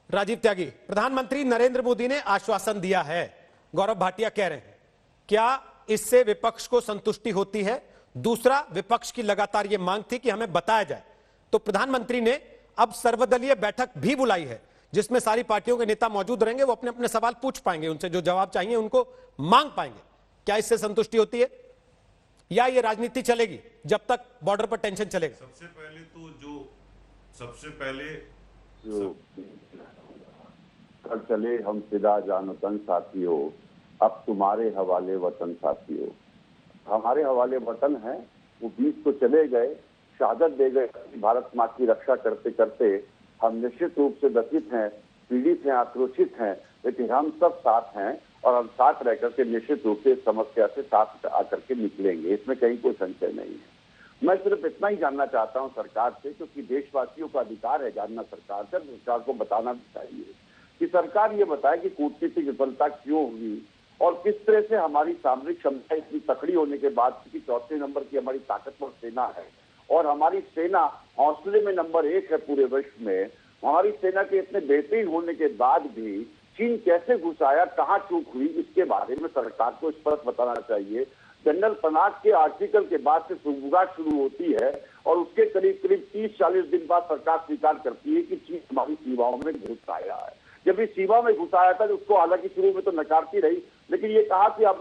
राजीव त्यागी, प्रधानमंत्री नरेंद्र मोदी ने आश्वासन दिया है, गौरव भाटिया कह रहे हैं, क्या इससे विपक्ष को संतुष्टि होती है? दूसरा, विपक्ष की लगातार यह मांग थी कि हमें बताया जाए, तो प्रधानमंत्री ने अब सर्वदलीय बैठक भी बुलाई है जिसमें सारी पार्टियों के नेता मौजूद रहेंगे, वो अपने अपने सवाल पूछ पाएंगे, उनसे जो जवाब चाहिए उनको मांग पाएंगे। क्या इससे संतुष्टि होती है या ये राजनीति चलेगी जब तक बॉर्डर पर टेंशन चलेगा? सबसे पहले कर चले हम फिदा जान वतन साथियों, अब तुम्हारे हवाले वतन साथियों। हमारे हवाले वतन है, वो 20 को चले गए, शहादत दे गए। भारत माँ की रक्षा करते करते हम निश्चित रूप से व्यथित हैं, पीड़ित हैं, आक्रोशित हैं, लेकिन हम सब साथ हैं और हम साथ रह करके निश्चित रूप से इस समस्या से साथ आकर के निकलेंगे। इसमें कहीं कोई संशय नहीं है। मैं सिर्फ इतना ही जानना चाहता हूं सरकार से, क्योंकि देशवासियों का अधिकार है जानना सरकार से, सरकार को बताना भी चाहिए कि सरकार ये बताए कि कूटनीतिक विफलता क्यों हुई और किस तरह से हमारी सामरिक क्षमता इतनी तकड़ी होने के बाद की चौथे नंबर की हमारी ताकतवर सेना है और हमारी सेना हौसले में नंबर 1 है पूरे विश्व में। हमारी सेना के इतने बेहतरीन होने के बाद भी चीन कैसे घुस आया, कहाँ चूक हुई, इसके बारे में सरकार को स्पष्ट बताना चाहिए। जनरल पनाग के आर्टिकल के बाद से सुबुगाहट शुरू होती है और उसके करीब करीब 30-40 दिन बाद सरकार स्वीकार करती है कि चीन हमारी सीमाओं में घुस आया है। जब इस सीमा में घुस आया था तो उसको हालांकि शुरू में तो नकारती रही, लेकिन ये कहा कि अब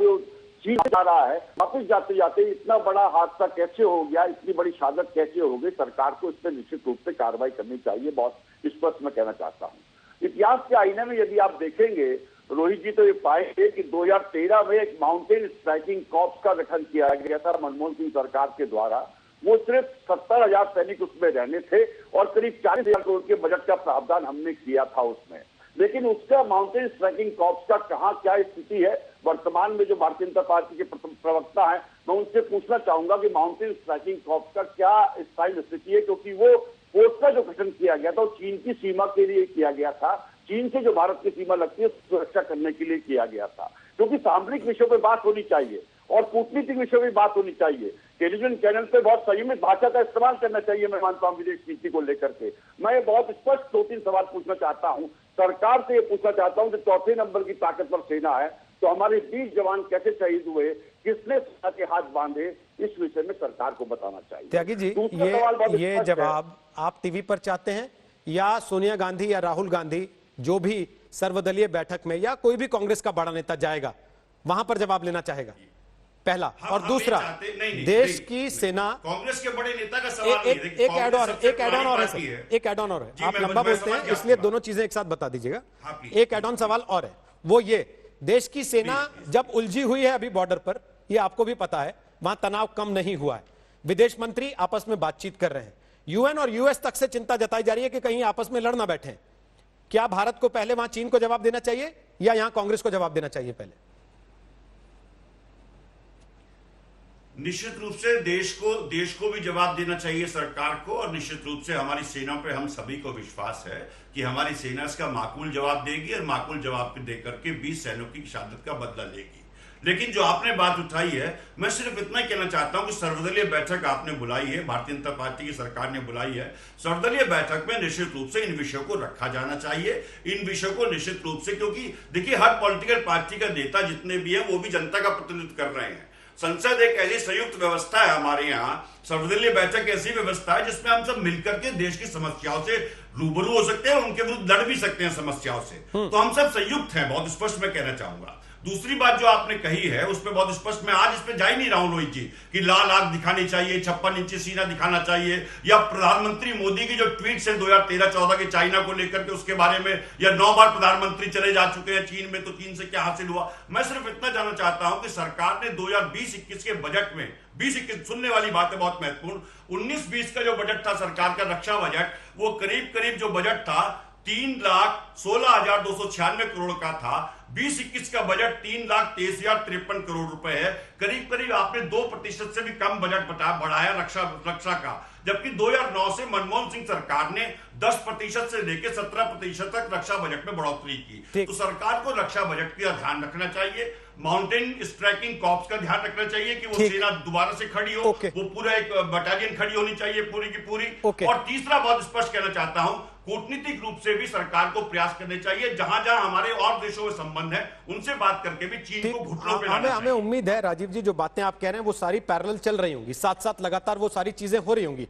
चीन जा रहा है, वापिस जाते जाते इतना बड़ा हादसा कैसे हो गया, इतनी बड़ी शहादत कैसे हो गई, सरकार को इस पर निश्चित रूप से कार्रवाई करनी चाहिए। बहुत स्पष्ट मैं कहना चाहता हूँ। इतिहास के आईने में यदि आप देखेंगे रोहित जी, तो ये पाएंगे कि 2013 में एक माउंटेन स्ट्राइकिंग कॉर्प्स का गठन किया गया था मनमोहन सिंह सरकार के द्वारा। वो सिर्फ 70,000 सैनिक उसमें रहने थे और करीब 40,000 करोड़ के बजट का प्रावधान हमने किया था उसमें। लेकिन उसका माउंटेन स्ट्राइकिंग कॉर्प्स का कहाँ क्या स्थिति है वर्तमान में? जो भारतीय जनता पार्टी के प्रवक्ता है, मैं उनसे पूछना चाहूंगा कि माउंटेन स्ट्राइकिंग कॉर्प्स का क्या स्थायी स्थिति है, क्योंकि वो फोर्स का जो गठन किया गया था वो चीन की सीमा के लिए किया गया था। चीन से जो भारत की सीमा लगती है सुरक्षा करने के लिए किया गया था, क्योंकि सामरिक विषयों पर बात होनी चाहिए और कूटनीतिक विषयों पर बात होनी चाहिए। टेलीविजन चैनल पे बहुत संयमित भाषा का इस्तेमाल करना चाहिए, मैं मानता हूँ विदेश नीति को लेकर के। मैं बहुत स्पष्ट 2-3 सवाल पूछना चाहता हूँ सरकार से, ये पूछना चाहता हूँ कि चौथे नंबर की ताकतवर सेना है तो हमारे 20 जवान कैसे शहीद हुए, किसने सेना के हाथ बांधे, इस विषय में सरकार को बताना चाहिए। त्यागी जी, ये जवाब आप टीवी पर चाहते हैं या सोनिया गांधी या राहुल गांधी जो भी सर्वदलीय बैठक में या कोई भी कांग्रेस का बड़ा नेता जाएगा वहां पर जवाब लेना चाहेगा? पहला। और दूसरा, देश की सेना, कांग्रेस के बड़े नेता का सवाल एक एड ऑन और है, आप लंबा बोलते हैं इसलिए दोनों चीजें एक साथ बता दीजिएगा। एक एड ऑन सवाल और है, वो ये, देश की सेना जब उलझी हुई है अभी बॉर्डर पर, ये आपको भी पता है, वहां तनाव कम नहीं हुआ है, विदेश मंत्री आपस में बातचीत कर रहे हैं, यूएन और यूएस तक से चिंता जताई जा रही है कि कहीं आपस में लड़ ना बैठे। क्या भारत को पहले वहां चीन को जवाब देना चाहिए या यहां कांग्रेस को जवाब देना चाहिए पहले? निश्चित रूप से देश को भी जवाब देना चाहिए सरकार को, और निश्चित रूप से हमारी सेना पे हम सभी को विश्वास है कि हमारी सेना इसका माकूल जवाब देगी और माकूल जवाब देकर के 20 सैनिकों की शहादत का बदला लेगी। लेकिन जो आपने बात उठाई है, मैं सिर्फ इतना ही कहना चाहता हूं कि सर्वदलीय बैठक आपने बुलाई है, भारतीय जनता पार्टी की सरकार ने बुलाई है। सर्वदलीय बैठक में निश्चित रूप से इन विषयों को रखा जाना चाहिए, इन विषयों को निश्चित रूप से, क्योंकि देखिए हर पॉलिटिकल पार्टी का नेता जितने भी है वो भी जनता का प्रतिनिधित्व कर रहे हैं। संसद एक ऐसी संयुक्त व्यवस्था है हमारे यहाँ, सर्वदलीय बैठक ऐसी व्यवस्था है जिसमें हम सब मिलकर के देश की समस्याओं से रूबरू हो सकते हैं, उनके विरुद्ध लड़ भी सकते हैं समस्याओं से। तो हम सब संयुक्त हैं, बहुत स्पष्ट मैं कहना चाहूंगा। दूसरी बात जो आपने कही है उस पर बहुत स्पष्ट, मैं आज इस पे जा ही नहीं रहा हूं रोहित जी, कि लाल आंख दिखानी चाहिए, 56 इंची सीना दिखाना चाहिए, या प्रधानमंत्री मोदी की जो ट्वीट है 2013-14 के चाइना को लेकर के उसके बारे में, या 9 बार प्रधानमंत्री चले जा चुके हैं चीन में, तो चीन से क्या हासिल हुआ। मैं सिर्फ इतना जानना चाहता हूं कि सरकार ने 2020-21 के बजट में, 20-21 सुनने वाली बात है बहुत महत्वपूर्ण, 19-20 का जो बजट था सरकार का रक्षा बजट, वो करीब जो बजट था 3,16,296 करोड़ का था। 20-21 का बजट 3,23,053 करोड़ रुपए है। करीब आपने 2% से भी कम बजट बढ़ाया रक्षा का, जबकि 2009 से मनमोहन सिंह सरकार ने 10% से लेकर 17% तक रक्षा बजट में बढ़ोतरी की। तो सरकार को रक्षा बजट का ध्यान रखना चाहिए, माउंटेन स्ट्राइकिंग कॉर्प्स का ध्यान रखना चाहिए कि वो सेना दोबारा से खड़ी हो, वो पूरा एक बटालियन खड़ी होनी चाहिए पूरी की पूरी। और तीसरा बहुत स्पष्ट कहना चाहता हूं, कूटनीतिक रूप से भी सरकार को प्रयास करने चाहिए। जहां जहां हमारे और देशों में संबंध है उनसे बात करके भी चीन को घुटनों पे लाना हमें उम्मीद है राजीव जी, जो बातें आप कह रहे हैं वो सारी पैरेलल चल रही होंगी, साथ साथ लगातार वो सारी चीजें हो रही होंगी।